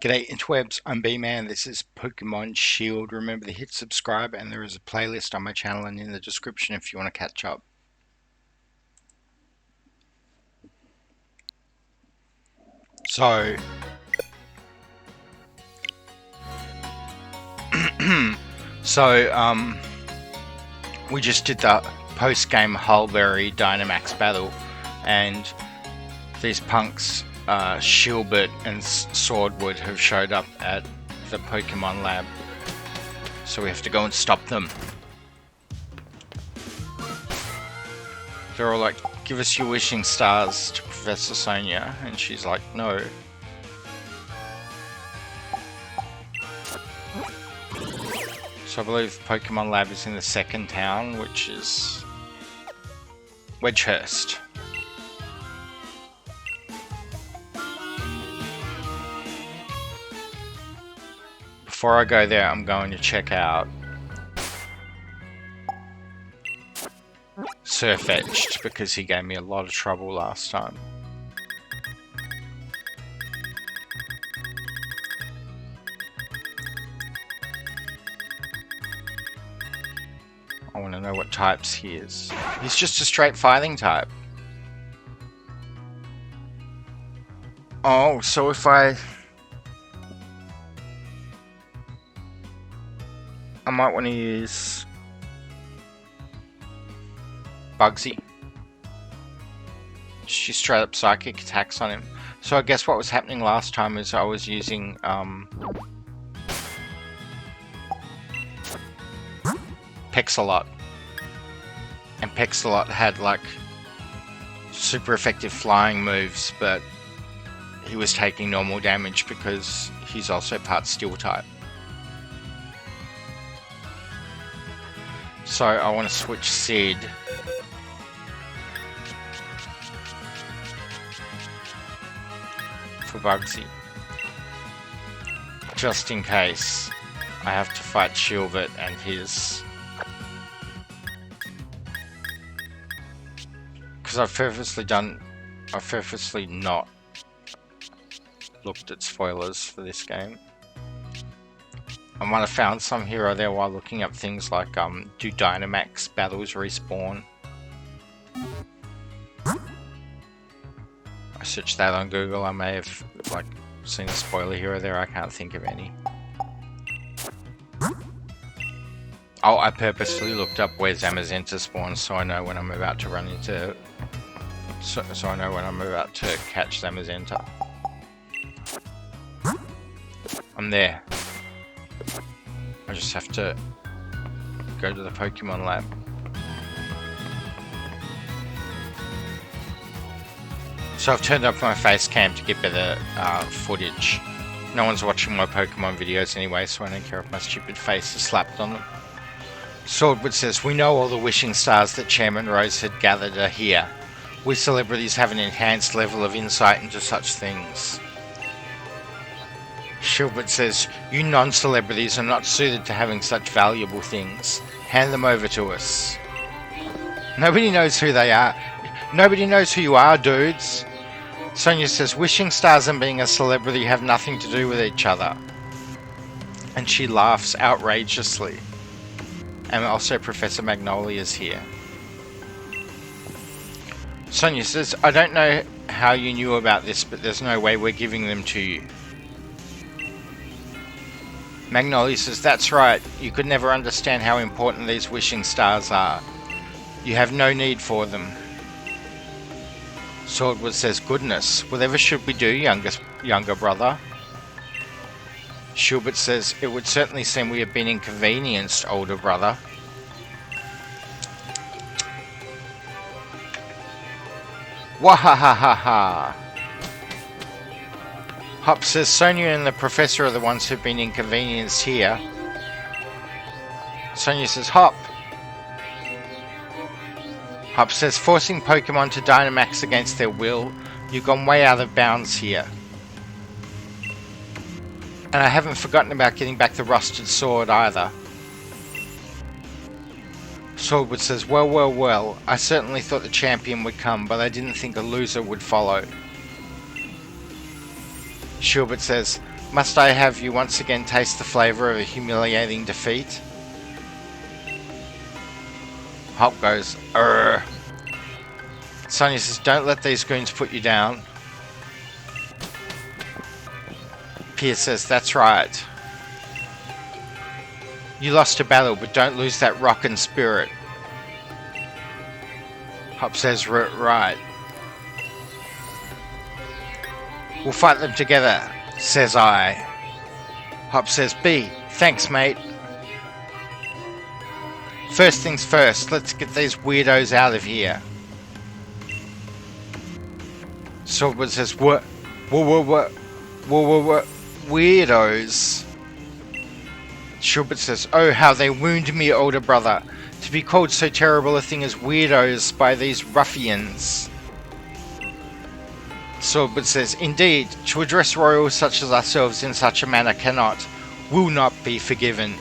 G'day interwebs, I'm Bman, this is Pokemon Shield. Remember to hit subscribe and there is a playlist on my channel and in the description if you want to catch up. So, we just did the post-game Hulberry Dynamax battle and these punks Shielbert and Sordward have showed up at the Pokemon lab, so we have to go and stop them. They're all like, give us your wishing stars to Professor Sonia, and she's like, no. So I believe the Pokemon lab is in the second town, which is Wedgehurst. Before I go there, I'm going to check out Surfetched because he gave me a lot of trouble last time. I want to know what types he is. He's just a straight fighting type. Oh, so if I might want to use Bugsy. She straight up psychic attacks on him. So I guess what was happening last time is I was using Pixelot. And Pixelot had like super effective flying moves, but he was taking normal damage because he's also part steel type. So I want to switch Sid for Bugsy, just in case I have to fight Shielbert and his, because I've purposely not looked at spoilers for this game. I might have found some here or there while looking up things like, do Dynamax battles respawn? I searched that on Google, I may have like seen a spoiler here or there, I can't think of any. Oh, I purposely looked up where Zamazenta spawns so I know when I'm about to run into... So I know when I'm about to catch Zamazenta. I'm there. I just have to go to the Pokemon lab. So I've turned up my face cam to get better footage. No one's watching my Pokemon videos anyway, so I don't care if my stupid face is slapped on them. Sordward says, we know all the wishing stars that Chairman Rose had gathered are here. We celebrities have an enhanced level of insight into such things. Shielbert says, you non-celebrities are not suited to having such valuable things. Hand them over to us. Nobody knows who they are. Nobody knows who you are, dudes. Sonia says, wishing stars and being a celebrity have nothing to do with each other. And she laughs outrageously. And also Professor Magnolia's here. Sonia says, I don't know how you knew about this, but there's no way we're giving them to you. Magnolia says, that's right, you could never understand how important these wishing stars are. You have no need for them. Sordward says, goodness, whatever should we do, younger brother? Shielbert says, it would certainly seem we have been inconvenienced, older brother. Wahahaha! Hop says, Sonia and the Professor are the ones who've been inconvenienced here. Sonia says, Hop! Hop says, forcing Pokemon to Dynamax against their will, you've gone way out of bounds here. And I haven't forgotten about getting back the rusted sword either. Sordward says, well, I certainly thought the champion would come, but I didn't think a loser would follow. Shielbert says, Must I have you once again taste the flavour of a humiliating defeat? Hop goes, Urgh. Sonia says, don't let these goons put you down. Pierce says, that's right. You lost a battle, but don't lose that rockin' spirit. Hop says, right. We'll fight them together, says I. Hop says, B, thanks mate. First things first, let's get these weirdos out of here. Sordward says, what? What? Weirdos. Shielbert says, oh, how they wound me, older brother. To be called so terrible a thing as weirdos by these ruffians. Sordward says, indeed, to address royals such as ourselves in such a manner cannot, will not be forgiven.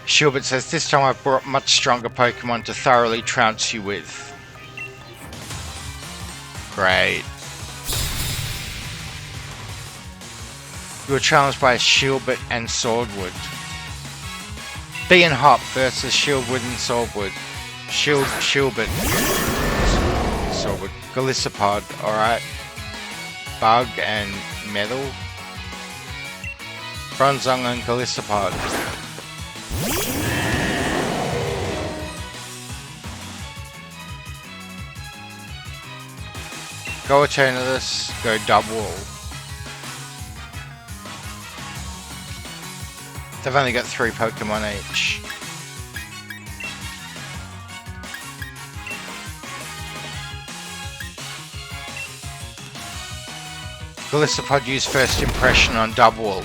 Shielbert says, this time I've brought much stronger Pokemon to thoroughly trounce you with. Great. You were challenged by Shielbert and Sordward. B and Hop versus Shielbert and Sordward. Shielbert. Sordward. Golisopod, alright. Bug and Metal. Bronzong and Golisopod. Go Eternatus, go Double. They've only got 3 Pokemon each. Golisopod used First Impression on Double.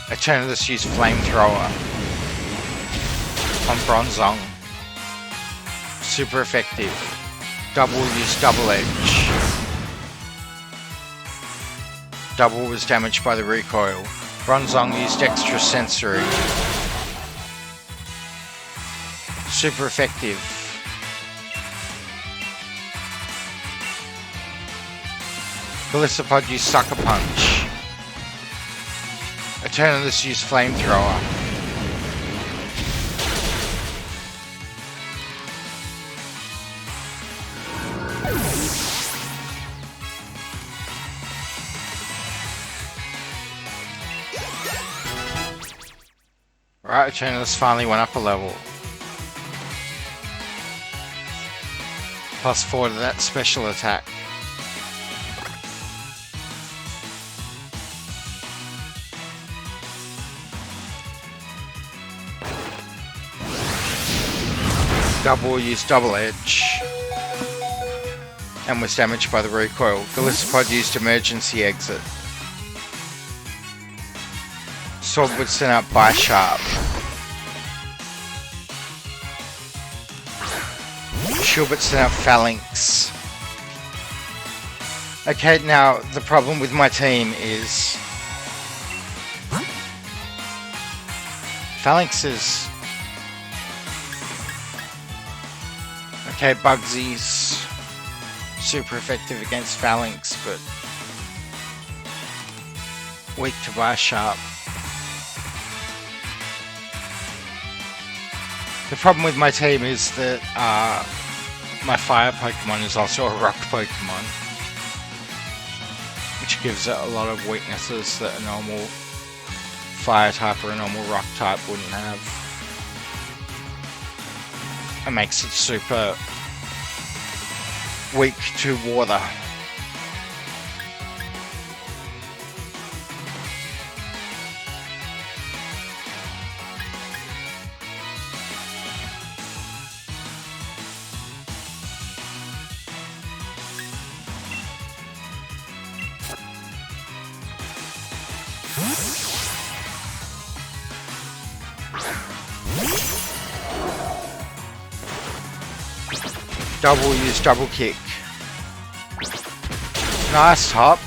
Eternatus used Flamethrower on Bronzong. Super effective. Double used Double Edge. Double was damaged by the recoil. Bronzong used Extra Sensory. Super effective. Golisopod used Sucker Punch. Eternatus used Flamethrower. Right, Eternatus finally went up a level. +4 to that special attack. Double used Double Edge and was damaged by the recoil. Golisopod used Emergency Exit. Sordward sent out Bisharp. Shielbert sent out Phalanx. Okay, now the problem with my team is Phalanx is okay. Bugsy's super effective against Phalanx, but weak to Bisharp. The problem with my team is that my fire Pokemon is also a rock Pokemon, which gives it a lot of weaknesses that a normal fire type or a normal rock type wouldn't have. It makes it super weak to water. Double use Double Kick. Nice Hop.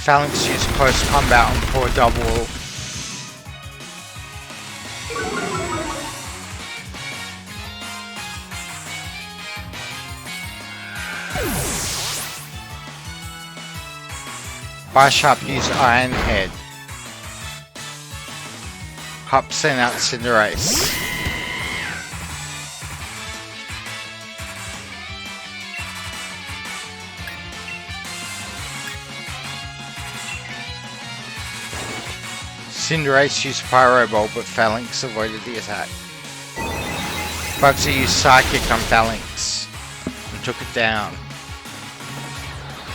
Phalanx use Close Combat on poor Double. Bisharp used Iron Head. Hop sent out Cinderace. Cinderace used Pyro Ball, but Phalanx avoided the attack. Bugsy used Psychic on Phalanx and took it down.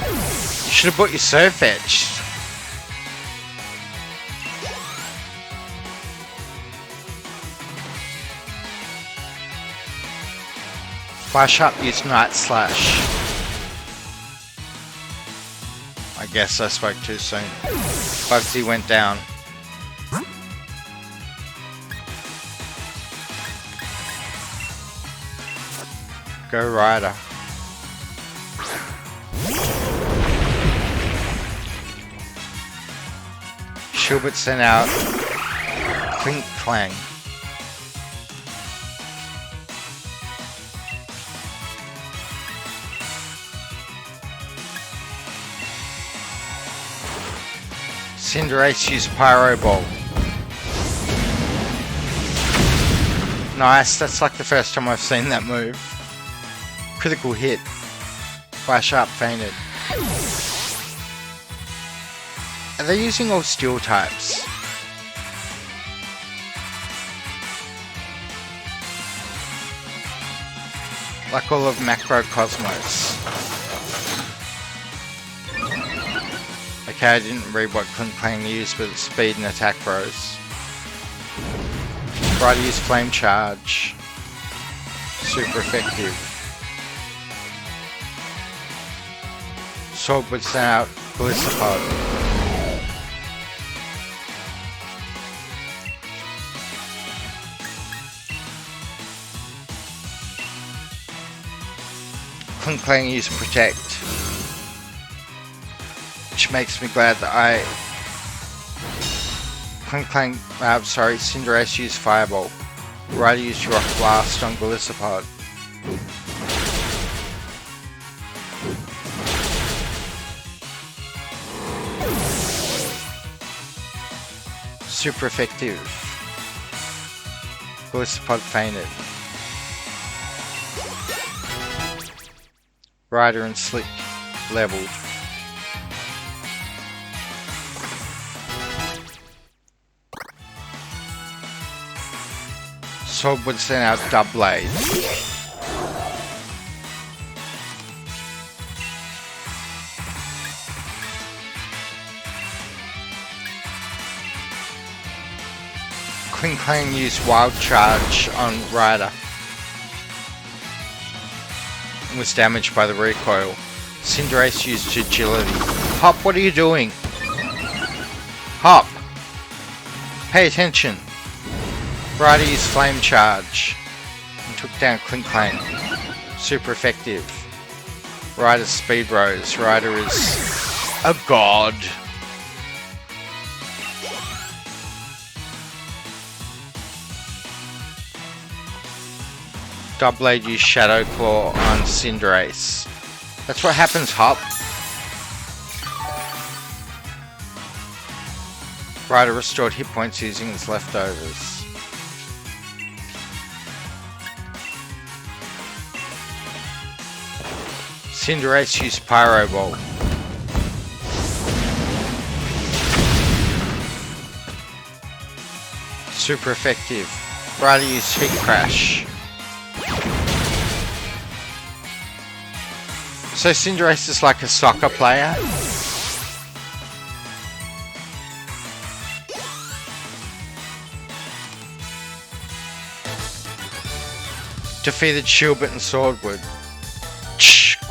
You should have bought your Surf Edge. Bisharp used Night Slash. I guess I spoke too soon. Bugsy went down. Go Ryder. Shielbert sent out Clink Clang. Cinderace used Pyro Ball. Nice, that's like the first time I've seen that move. Critical hit. Bisharp fainted. Are they using all steel types? Like all of Macrocosmos. Okay, I didn't read what Clink Clang used, but it's speed and attack rose. Ryder used Flame Charge. Super effective. Sordward sent out Blissapod. Clink Clang used Protect, which makes me glad that Cinderace used Fireball. Ryder used Rock Blast on Blissapod. Super effective. Blissapod fainted. Ryder and Slick leveled. Sordward sent out Doublade. Clink Clang used Wild Charge on Ryder and was damaged by the recoil. Cinderace used Agility. Hop, what are you doing? Hop! Pay attention! Ryder used Flame Charge and took down Clink Clang. Super effective. Ryder's speed rose. Ryder is a god. Doublade used Shadow Claw on Cinderace. That's what happens, Hop. Ryder restored hit points using his leftovers. Cinderace used Pyro Ball. Super effective. Ryder used Heat Crash. So Cinderace is like a soccer player. Defeated Shielbert and Sordward.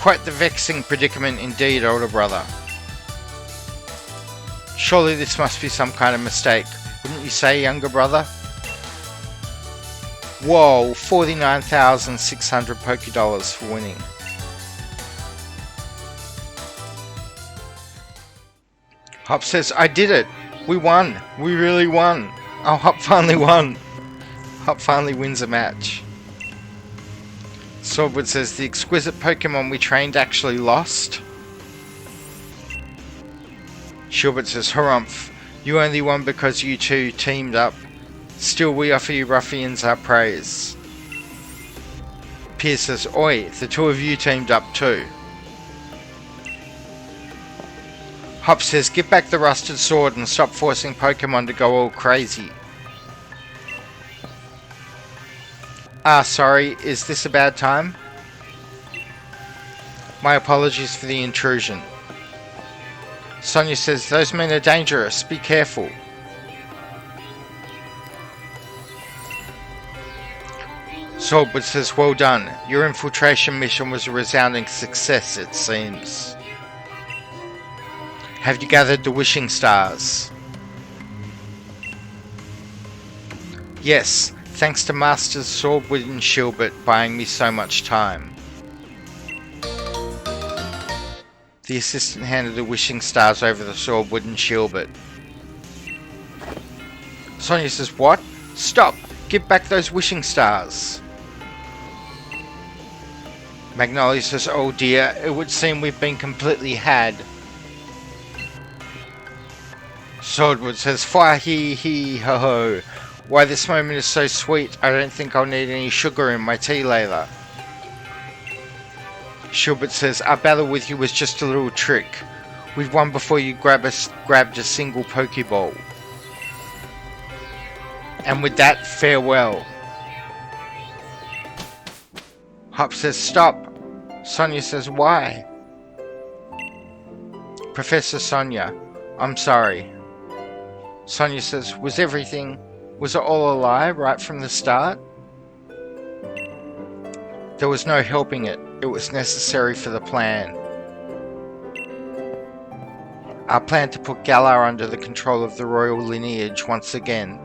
Quite the vexing predicament indeed, older brother. Surely this must be some kind of mistake, wouldn't you say, younger brother? Whoa, 49,600 Pokédollars for winning. Hop says, I did it! We won! We really won! Oh, Hop finally won! Hop finally wins a match. Sordward says, the exquisite Pokemon we trained actually lost. Shielbert says, "Harumph, you only won because you two teamed up. Still, we offer you ruffians our praise." Pierce says, "Oi, the two of you teamed up too." Hop says, "Give back the rusted sword and stop forcing Pokemon to go all crazy." Sorry, is this a bad time? My apologies for the intrusion. Sonia says, "Those men are dangerous, be careful." Sordward says, "Well done. Your infiltration mission was a resounding success, it seems. Have you gathered the wishing stars?" "Yes, thanks to Masters Sordward and Shielbert buying me so much time." The assistant handed the wishing stars over to Sordward and Shielbert. Sonia says, "What? Stop! Give back those wishing stars." Magnolia says, "Oh dear, it would seem we've been completely had." Sordward says, "Fire hee hee ho ho. Why, this moment is so sweet, I don't think I'll need any sugar in my tea later." Shielbert says, "Our battle with you was just a little trick. We've won before you grabbed a single Pokeball. And with that, farewell." Hop says, "Stop." Sonia says, "Why?" Professor Sonia, "I'm sorry." Sonia says, was it all a lie right from the start?" "There was no helping it. It was necessary for the plan. Our plan to put Galar under the control of the royal lineage once again."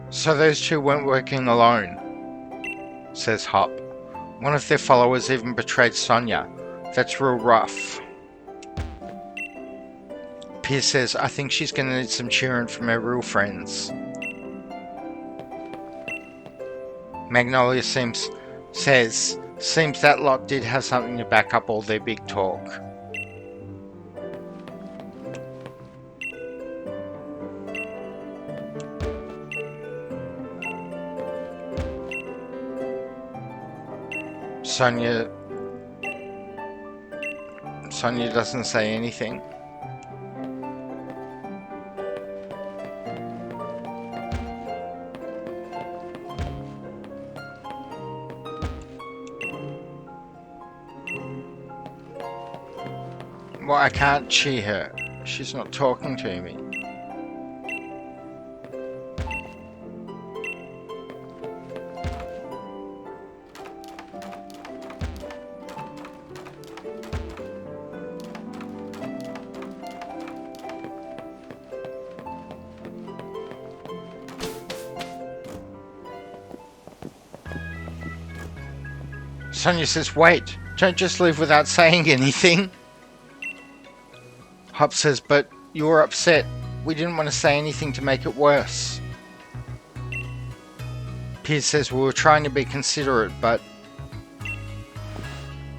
"So those two weren't working alone," says Hop. "One of their followers even betrayed Sonia. That's real rough." Pierce says, "I think she's going to need some cheering from her real friends." Magnolia seems that lot did have something to back up all their big talk. Sonia doesn't say anything. Well, I can't cheer her. She's not talking to me. Sonia says, "Wait, don't just leave without saying anything." Hop says, "But you were upset. We didn't want to say anything to make it worse." Pierce says, "We were trying to be considerate, but..."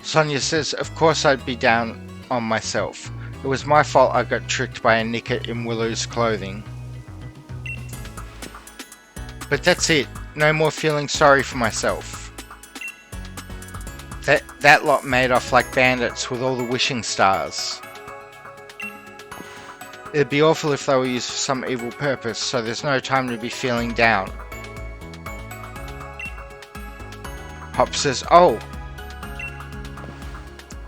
Sonia says, "Of course I'd be down on myself. It was my fault I got tricked by a knicker in Willow's clothing. But that's it. No more feeling sorry for myself. That lot made off like bandits with all the wishing stars. It'd be awful if they were used for some evil purpose, so there's no time to be feeling down." Hop says, "Oh."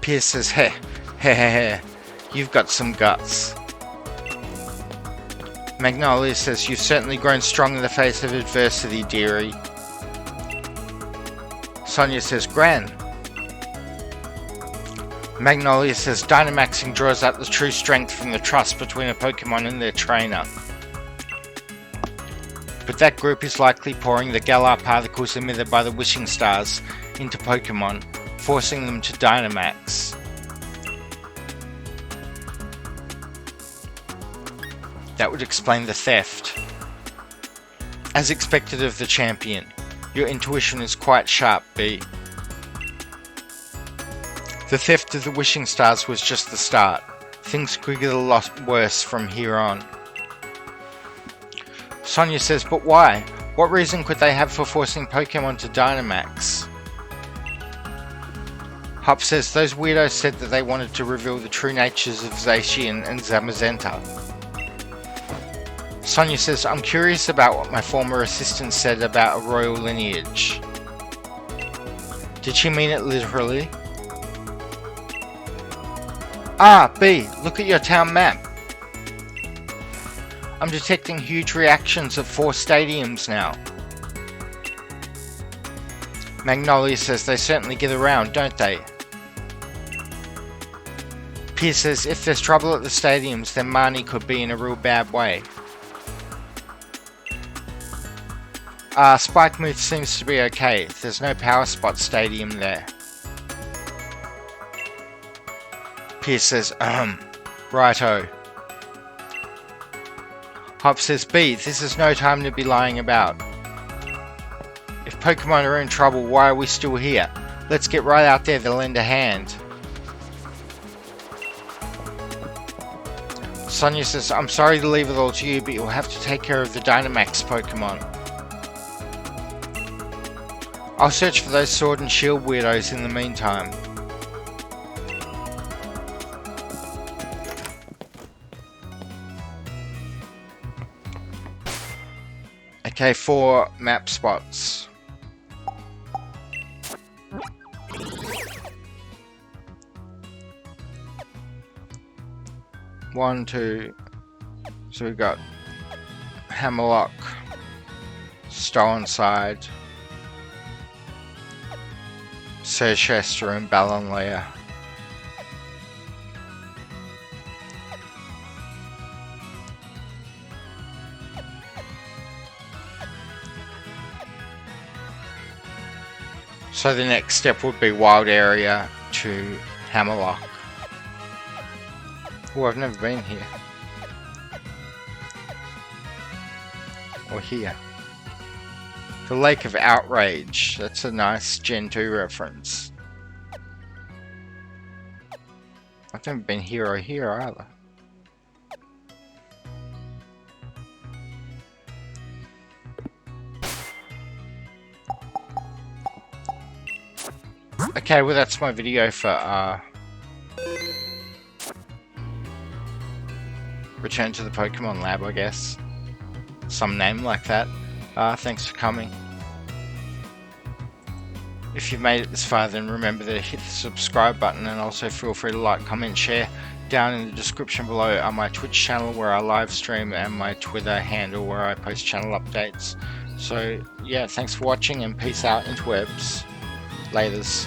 Pierce says, heh, you've got some guts." Magnolia says, "You've certainly grown strong in the face of adversity, dearie." Sonia says, "Gran." Magnolia says, "Dynamaxing draws out the true strength from the trust between a Pokemon and their trainer. But that group is likely pouring the Galar particles emitted by the wishing stars into Pokemon, forcing them to Dynamax." That would explain the theft. As expected of the champion, your intuition is quite sharp, B. The theft of the wishing stars was just the start. Things could get a lot worse from here on. Sonia says, but why? What reason could they have for forcing Pokemon to Dynamax? Hop says, those weirdos said that they wanted to reveal the true natures of Zacian and Zamazenta. Sonia says, I'm curious about what my former assistant said about a royal lineage. Did she mean it literally? Ah, B, look at your town map. I'm detecting huge reactions at 4 stadiums now. Magnolia says they certainly get around, don't they? Pierce says if there's trouble at the stadiums, then Marnie could be in a real bad way. Spikemuth seems to be okay. There's no Power Spot stadium there. Pierce says, righto. Hop says, B, this is no time to be lying about. If Pokemon are in trouble, why are we still here? Let's get right out there to lend a hand. Sonia says, I'm sorry to leave it all to you, but you'll have to take care of the Dynamax Pokemon. I'll search for those Sword and Shield weirdos in the meantime. Okay, 4 map spots. One, two. So we've got Hammerlock, Stolen Side, Serchester and Balonlea. So the next step would be Wild Area to Hammerlock. Oh, I've never been here. Or here. The Lake of Outrage. That's a nice Gen 2 reference. I've never been here or here either. Okay, well that's my video for Return to the Pokemon Lab, I guess. Some name like that. Thanks for coming. If you've made it this far, then remember to hit the subscribe button, and also feel free to like, comment, share. Down in the description below are my Twitch channel where I live stream and my Twitter handle where I post channel updates. So yeah, thanks for watching and peace out, interwebs. Laters.